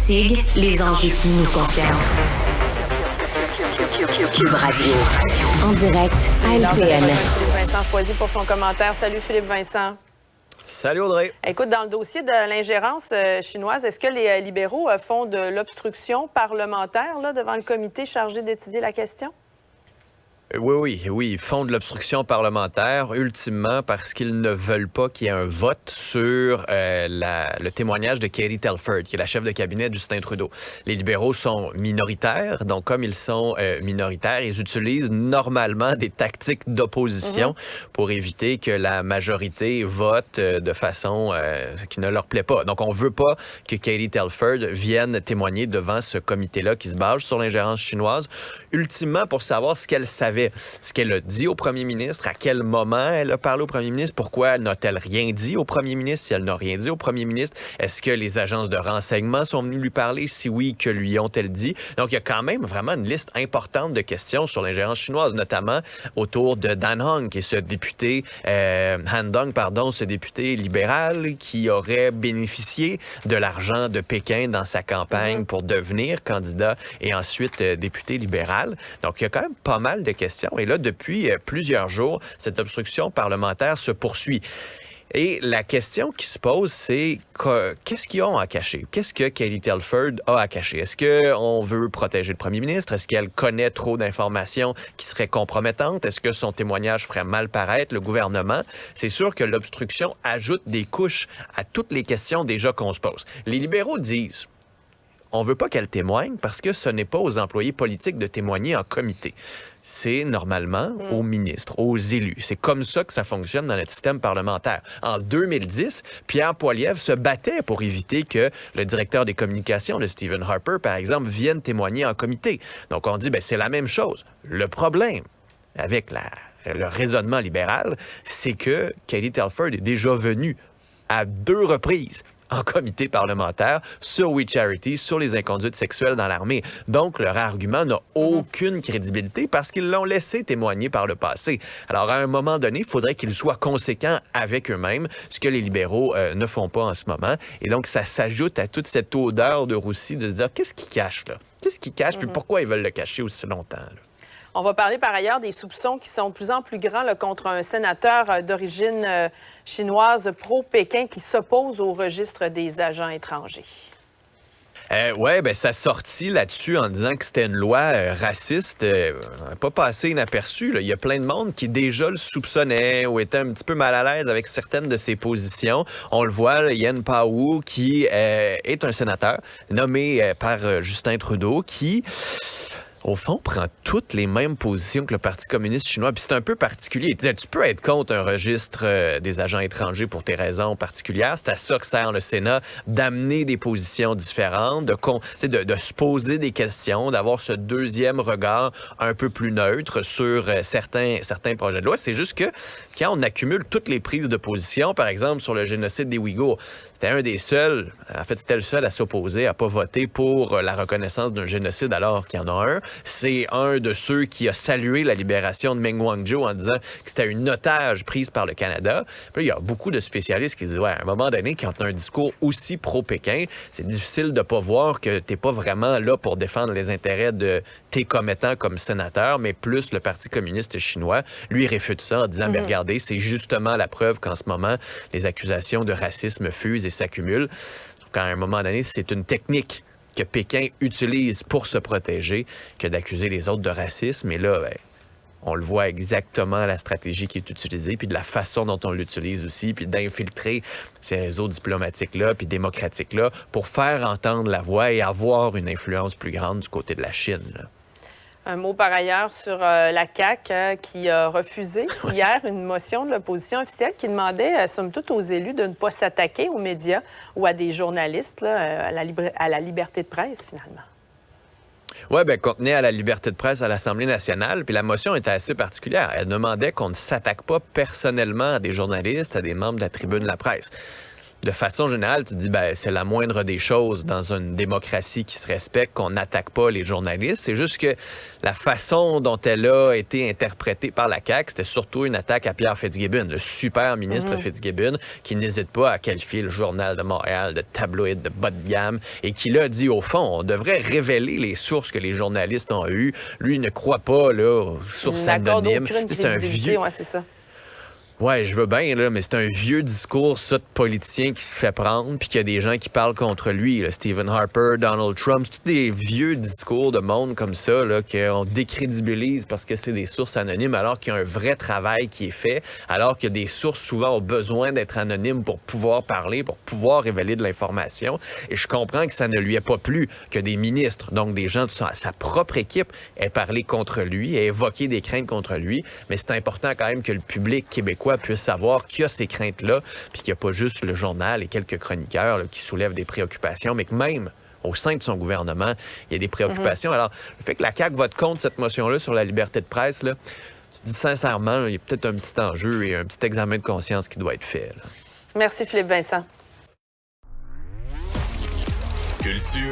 investigue les enjeux qui nous concernent. Cube Radio. En direct à LCN. Philippe Vincent Foisy pour son commentaire. Salut Philippe Vincent. Salut Audrey. Écoute, dans le dossier de l'ingérence chinoise, est-ce que les libéraux font de l'obstruction parlementaire là, devant le comité chargé d'étudier la question? Oui, ils font de l'obstruction parlementaire, ultimement parce qu'ils ne veulent pas qu'il y ait un vote sur le témoignage de Katie Telford, qui est la chef de cabinet de Justin Trudeau. Les libéraux sont minoritaires, donc comme ils sont minoritaires, ils utilisent normalement des tactiques d'opposition pour éviter que la majorité vote de façon qui ne leur plaît pas. Donc on veut pas que Katie Telford vienne témoigner devant ce comité-là qui se base sur l'ingérence chinoise, ultimement pour savoir ce qu'elle savait. Ce qu'elle a dit au premier ministre, à quel moment elle a parlé au premier ministre, pourquoi n'a-t-elle rien dit au premier ministre, si elle n'a rien dit au premier ministre, est-ce que les agences de renseignement sont venues lui parler, si oui, que lui ont-elles dit? Donc, il y a quand même vraiment une liste importante de questions sur l'ingérence chinoise, notamment autour de Dan Hong, qui est ce député, Han Dong, ce député libéral qui aurait bénéficié de l'argent de Pékin dans sa campagne pour devenir candidat et ensuite député libéral. Donc, il y a quand même pas mal de questions. Et là, depuis plusieurs jours, cette obstruction parlementaire se poursuit. Et la question qui se pose, c'est qu'est-ce qu'ils ont à cacher? Qu'est-ce que Katie Telford a à cacher? Est-ce qu'on veut protéger le premier ministre? Est-ce qu'elle connaît trop d'informations qui seraient compromettantes? Est-ce que son témoignage ferait mal paraître le gouvernement? C'est sûr que l'obstruction ajoute des couches à toutes les questions déjà qu'on se pose. Les libéraux disent: on veut pas qu'elle témoigne parce que ce n'est pas aux employés politiques de témoigner en comité. C'est normalement aux ministres, aux élus. C'est comme ça que ça fonctionne dans notre système parlementaire. En 2010, Pierre Poilievre se battait pour éviter que le directeur des communications, de Stephen Harper, par exemple, vienne témoigner en comité. Donc, on dit, c'est la même chose. Le problème avec le raisonnement libéral, c'est que Katie Telford est déjà venue à 2 reprises en comité parlementaire sur We Charity, sur les inconduites sexuelles dans l'armée. Donc, leur argument n'a aucune crédibilité parce qu'ils l'ont laissé témoigner par le passé. Alors, à un moment donné, il faudrait qu'ils soient conséquents avec eux-mêmes, ce que les libéraux ne font pas en ce moment. Et donc, ça s'ajoute à toute cette odeur de roussi de se dire, qu'est-ce qu'ils cachent là? Qu'est-ce qu'ils cachent? Puis pourquoi ils veulent le cacher aussi longtemps, là? On va parler par ailleurs des soupçons qui sont de plus en plus grands là, contre un sénateur d'origine chinoise pro-Pékin qui s'oppose au registre des agents étrangers. Ça sortit là-dessus en disant que c'était une loi raciste, pas passé inaperçu. Là. Il y a plein de monde qui déjà le soupçonnait ou était un petit peu mal à l'aise avec certaines de ses positions. On le voit, là, Yen Pao, qui est un sénateur nommé par Justin Trudeau, qui au fond, prend toutes les mêmes positions que le Parti communiste chinois. Puis c'est un peu particulier. Il disait, tu peux être contre un registre des agents étrangers pour tes raisons particulières. C'est à ça que sert le Sénat, d'amener des positions différentes, de se poser des questions, d'avoir ce deuxième regard un peu plus neutre sur certains projets de loi. C'est juste que quand on accumule toutes les prises de position, par exemple, sur le génocide des Ouïghours, c'était un des seuls, en fait, c'était le seul à s'opposer, à pas voter pour la reconnaissance d'un génocide alors qu'il y en a un. C'est un de ceux qui a salué la libération de Meng Wanzhou en disant que c'était une otage prise par le Canada. Puis il y a beaucoup de spécialistes qui disent, à un moment donné, quand tu as un discours aussi pro-Pékin, c'est difficile de pas voir que t'es pas vraiment là pour défendre les intérêts de tes commettants comme sénateur, mais plus le Parti communiste chinois. Lui, réfute ça en disant, regardez, c'est justement la preuve qu'en ce moment, les accusations de racisme fusent et s'accumulent. Donc, à un moment donné, c'est une technique que Pékin utilise pour se protéger que d'accuser les autres de racisme. Et là, on le voit exactement la stratégie qui est utilisée, puis de la façon dont on l'utilise aussi, puis d'infiltrer ces réseaux diplomatiques-là, puis démocratiques-là, pour faire entendre la voix et avoir une influence plus grande du côté de la Chine, là. Un mot par ailleurs sur la CAQ qui a refusé hier une motion de l'opposition officielle qui demandait, somme toute, aux élus de ne pas s'attaquer aux médias ou à des journalistes, là, à la liberté de presse, finalement. Oui, contenait à la liberté de presse à l'Assemblée nationale, puis la motion était assez particulière. Elle demandait qu'on ne s'attaque pas personnellement à des journalistes, à des membres de la tribune de la presse. de façon générale, tu te dis, c'est la moindre des choses dans une démocratie qui se respecte, qu'on n'attaque pas les journalistes. C'est juste que la façon dont elle a été interprétée par la CAQ, c'était surtout une attaque à Pierre Fitzgibbon, le super ministre Fitzgibbon, qui n'hésite pas à qualifier le Journal de Montréal de tabloïd de bas de gamme et qui l'a dit, au fond, on devrait révéler les sources que les journalistes ont eues. Lui, il ne croit pas aux sources anonymes. C'est un vieux... Ouais, c'est ça. Ouais, je veux bien, là, mais c'est un vieux discours, ça, de politicien qui se fait prendre, puis qu'il y a des gens qui parlent contre lui. Là. Stephen Harper, Donald Trump, c'est tous des vieux discours de monde comme ça, là, qu'on décrédibilise parce que c'est des sources anonymes, alors qu'il y a un vrai travail qui est fait, alors que des sources, souvent, ont besoin d'être anonymes pour pouvoir parler, pour pouvoir révéler de l'information. Et je comprends que ça ne lui a pas plu que des ministres, donc des gens de sa propre équipe, aient parlé contre lui, aient évoqué des craintes contre lui, mais c'est important quand même que le public québécois puisse savoir qu'il y a ces craintes-là, puis qu'il n'y a pas juste le journal et quelques chroniqueurs là, qui soulèvent des préoccupations, mais que même au sein de son gouvernement, il y a des préoccupations. Alors, le fait que la CAQ vote contre cette motion-là sur la liberté de presse, là, je dis sincèrement, là, il y a peut-être un petit enjeu et un petit examen de conscience qui doit être fait. Là. Merci, Philippe Vincent. Culture